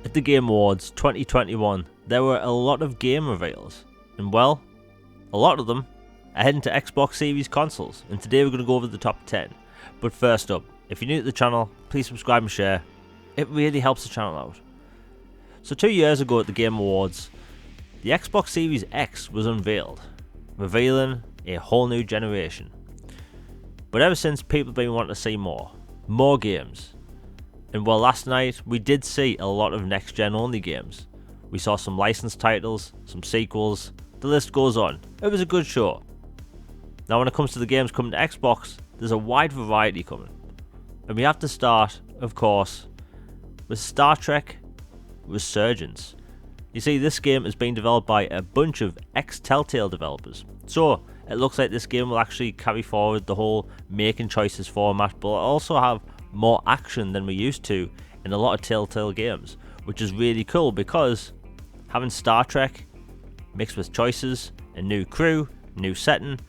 At the Game Awards 2021, there were a lot of game reveals, and well, a lot of them are heading to Xbox Series consoles, and today we're going to go over the top 10. But first up, if you're new to the channel, please subscribe and share. It really helps the channel out. So 2 years ago at the Game Awards, the Xbox Series X was unveiled, revealing a whole new generation. But ever since, people have been wanting to see more games. And well, last night we did see a lot of next gen only games. We saw some licensed titles, some sequels, the list goes on. It was a good show. Now when it comes to the games coming to Xbox, there's a wide variety coming. And we have to start, of course, with Star Trek Resurgence. You see, this game is being developed by a bunch of ex-Telltale developers. So it looks like this game will actually carry forward the whole making choices format, but also have more action than we used to in a lot of Telltale games, which is really cool because having Star Trek mixed with choices, a new crew, new setting,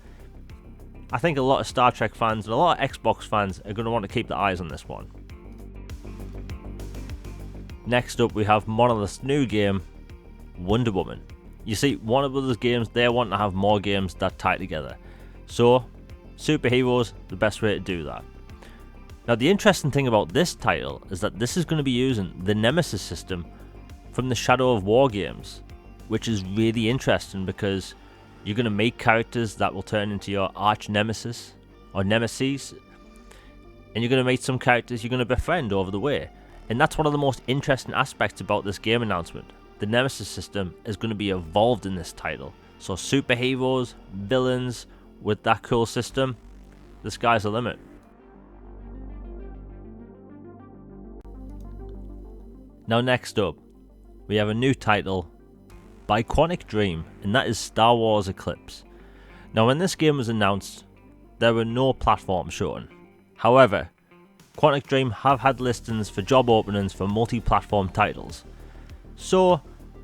I think a lot of Star Trek fans and a lot of Xbox fans are going to want to keep their eyes on this one. Next up, we have Monolith's new game, Wonder Woman. You see, Warner Brothers games, they want to have more games that tie together. So, superheroes, the best way to do that. Now the interesting thing about this title is that this is going to be using the Nemesis system from the Shadow of War games, which is really interesting because you're going to make characters that will turn into your arch nemesis or nemesis, and you're going to meet some characters you're going to befriend over the way. And that's one of the most interesting aspects about this game announcement. The Nemesis system is going to be evolved in this title. So superheroes, villains with that cool system, the sky's the limit. Now next up, we have a new title by Quantic Dream, and that is Star Wars Eclipse. Now when this game was announced, there were no platforms shown. However, Quantic Dream have had listings for job openings for multi-platform titles. So,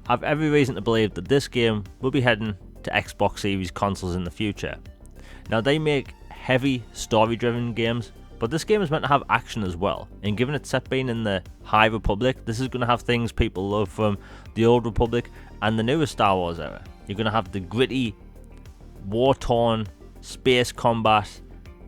I've every reason to believe that this game will be heading to Xbox Series consoles in the future. Now they make heavy story-driven games, but this game is meant to have action as well, and given it's set being in the High Republic, this is going to have things people love from the Old Republic and the newer Star Wars era. You're going to have the gritty, war-torn space combat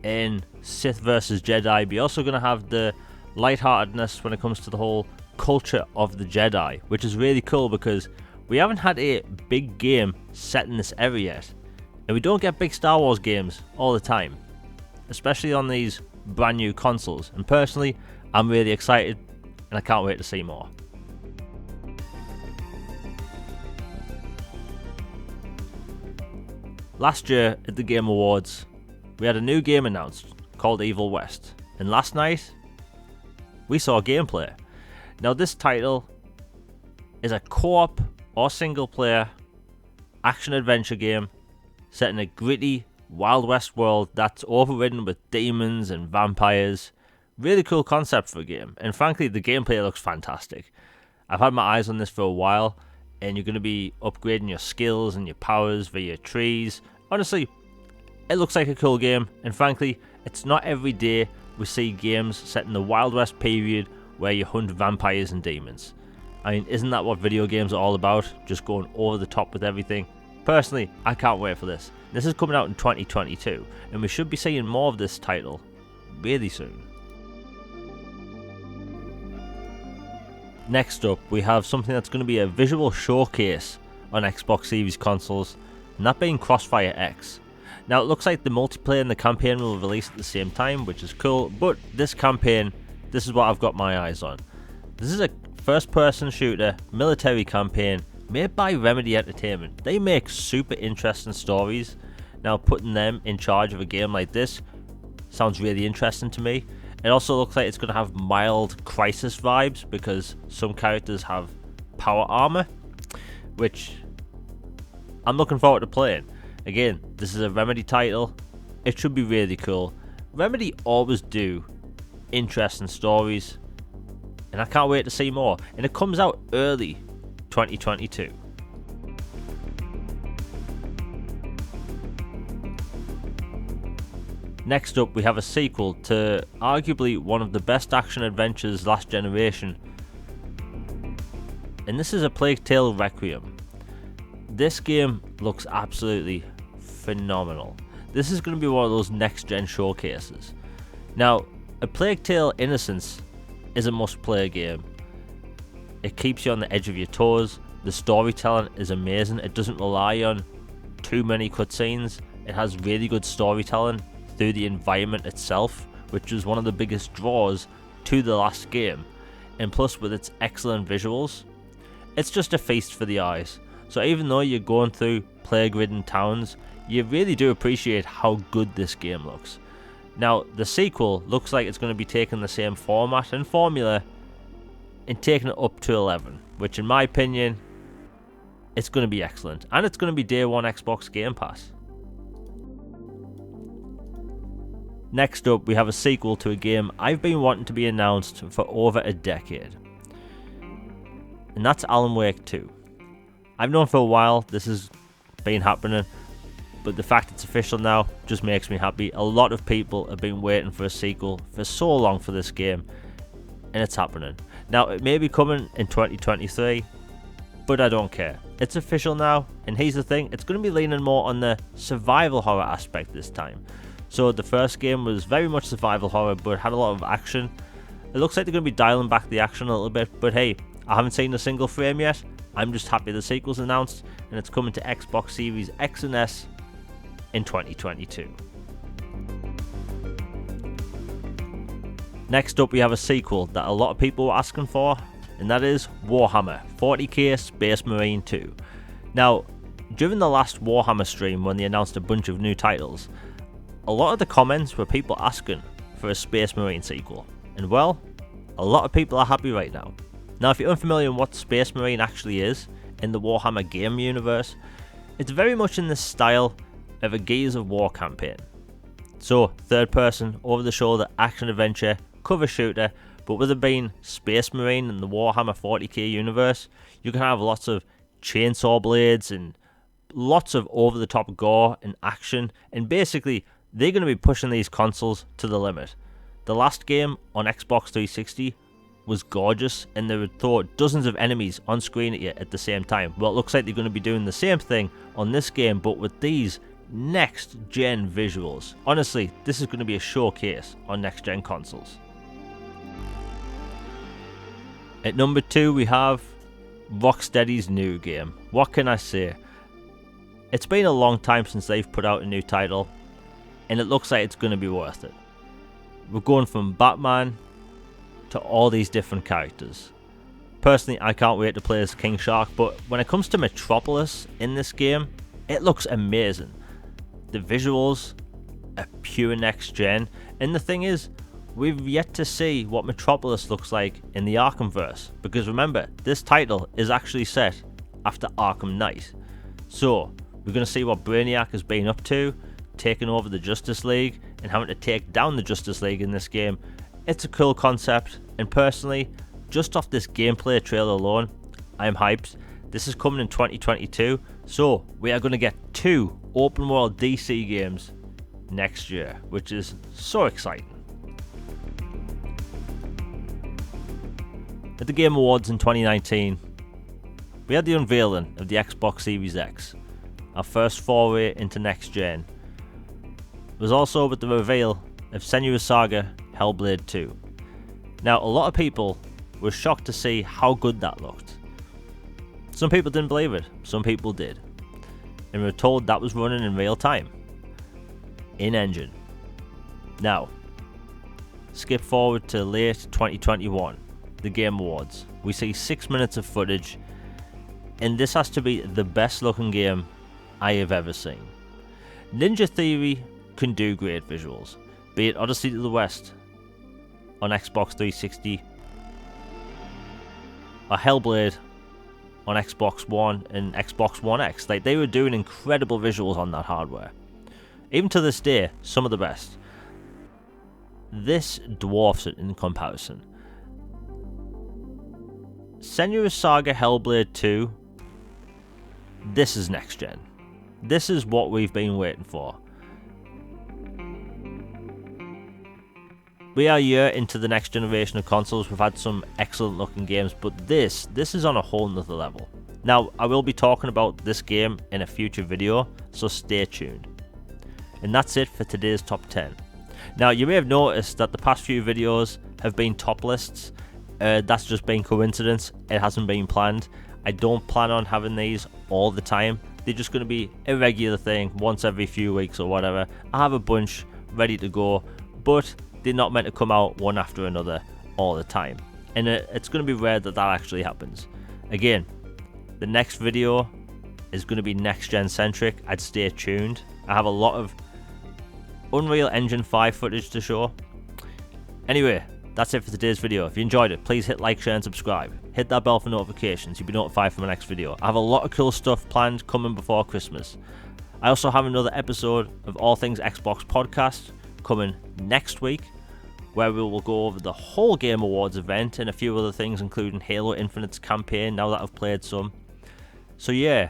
in Sith versus Jedi, but you're also going to have the lightheartedness when it comes to the whole culture of the Jedi, which is really cool because we haven't had a big game set in this era yet, and we don't get big Star Wars games all the time, especially on these brand new consoles. And personally, I'm really excited and I can't wait to see more. Last year at the Game Awards, we had a new game announced called Evil West, and last night we saw gameplay. Now this title is a co-op or single player action adventure game set in a gritty Wild West world that's overridden with demons and vampires. Really cool concept for a game, and frankly the gameplay looks fantastic. I've had my eyes on this for a while, and you're going to be upgrading your skills and your powers via trees. Honestly, it looks like a cool game, and frankly it's not every day we see games set in the Wild West period where you hunt vampires and demons. I mean, isn't that what video games are all about? Just going over the top with everything. Personally, I can't wait for this. This is coming out in 2022, and we should be seeing more of this title really soon. Next up, we have something that's going to be a visual showcase on Xbox Series consoles, and that being Crossfire X. Now it looks like the multiplayer and the campaign will release at the same time, which is cool, but this campaign, this is what I've got my eyes on. This is a first-person shooter military campaign made by Remedy Entertainment. They make super interesting stories. Now putting them in charge of a game like this sounds really interesting to me. It also looks like it's going to have mild Crisis vibes because some characters have power armor, which I'm looking forward to playing. Again, this is a Remedy title. It should be really cool. Remedy always do interesting stories, and I can't wait to see more. And it comes out early 2022. Next up, we have a sequel to arguably one of the best action adventures last generation. and this is A Plague Tale Requiem. This game looks absolutely phenomenal. This is going to be one of those next gen showcases. Now, A Plague Tale Innocence is a must play game. It keeps you on the edge of your toes. The storytelling is amazing. It doesn't rely on too many cutscenes. It has really good storytelling through the environment itself, which was one of the biggest draws to the last game. And plus, with its excellent visuals, it's just a feast for the eyes. So even though you're going through plague-ridden towns, you really do appreciate how good this game looks. Now, the sequel looks like it's going to be taking the same format and formula and taking it up to 11, which in my opinion, it's going to be excellent. And it's going to be day one Xbox Game Pass. Next up, we have a sequel to a game I've been wanting to be announced for over a decade. And that's Alum Work 2. I've known for a while this has been happening, but the fact it's official now just makes me happy. A lot of people have been waiting for a sequel for so long for this game, and it's happening. Now, it may be coming in 2023, but I don't care. It's official now, and here's the thing, it's going to be leaning more on the survival horror aspect this time. So the first game was very much survival horror, but had a lot of action. It looks like they're going to be dialing back the action a little bit, but hey, I haven't seen a single frame yet. I'm just happy the sequel's announced, and it's coming to Xbox Series X and S in 2022. Next up, we have a sequel that a lot of people were asking for, and that is Warhammer 40k Space Marine 2. Now, during the last Warhammer stream when they announced a bunch of new titles, a lot of the comments were people asking for a Space Marine sequel, and well, a lot of people are happy right now. Now, if you're unfamiliar with what Space Marine actually is in the Warhammer game universe, it's very much in the style of a Gears of War campaign. So, third person, over the shoulder, action adventure, cover shooter, but with it being Space Marine in the Warhammer 40k universe, you can have lots of chainsaw blades and lots of over the top gore and action, and basically they're going to be pushing these consoles to the limit. The last game on Xbox 360 was gorgeous, and they would throw dozens of enemies on screen at you at the same time. Well, it looks like they're going to be doing the same thing on this game, but with these next gen visuals. Honestly, this is going to be a showcase on next gen consoles. At number 2, we have Rocksteady's new game. What can I say? It's been a long time since they've put out a new title, and it looks like it's going to be worth it. We're going from Batman to all these different characters. Personally, I can't wait to play as King Shark, but when it comes to Metropolis in this game, it looks amazing. The visuals are pure next gen, and the thing is, we've yet to see what Metropolis looks like in the Arkhamverse, because remember, this title is actually set after Arkham Knight. So, we're going to see what Brainiac has been up to, taking over the Justice League, and having to take down the Justice League in this game. It's a cool concept, and personally, just off this gameplay trailer alone, I'm hyped. This is coming in 2022, so we are going to get 2 open world DC games next year, which is so exciting. At the Game Awards in 2019, we had the unveiling of the Xbox Series X, our first foray into next gen. It was also with the reveal of Senua's Saga Hellblade 2. Now, a lot of people were shocked to see how good that looked. Some people didn't believe it, some people did. And we were told that was running in real time. In-engine. Now, skip forward to late 2021, the Game Awards. We see 6 minutes of footage, and this has to be the best looking game I have ever seen. Ninja Theory can do great visuals, be it Odyssey to the West on Xbox 360 or Hellblade on Xbox One and Xbox One X. Like, they were doing incredible visuals on that hardware. Even to this day, some of the best. This dwarfs it in comparison. Senua's Saga Hellblade 2, this is next gen. This is what we've been waiting for. We are a year into the next generation of consoles. We've had some excellent looking games, but this is on a whole nother level. Now, I will be talking about this game in a future video, so stay tuned. And that's it for today's top 10. Now, you may have noticed that the past few videos have been top lists. That's just been coincidence. It hasn't been planned. I don't plan on having these all the time. They're just going to be a regular thing once every few weeks or whatever. I have a bunch ready to go, but they're not meant to come out one after another all the time. And it's going to be rare that actually happens. Again, the next video is going to be next gen centric. I'd stay tuned. I have a lot of Unreal Engine 5 footage to show. Anyway, that's it for today's video. If you enjoyed it, please hit like, share and subscribe. Hit that bell for notifications. You'll be notified for my next video. I have a lot of cool stuff planned coming before Christmas. I also have another episode of All Things Xbox podcast coming next week, where we will go over the whole Game Awards event and a few other things, including Halo Infinite's campaign, now that I've played some. So yeah,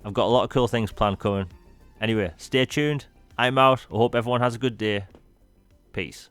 I've got a lot of cool things planned coming. Anyway, stay tuned. I'm out. I hope everyone has a good day. Peace.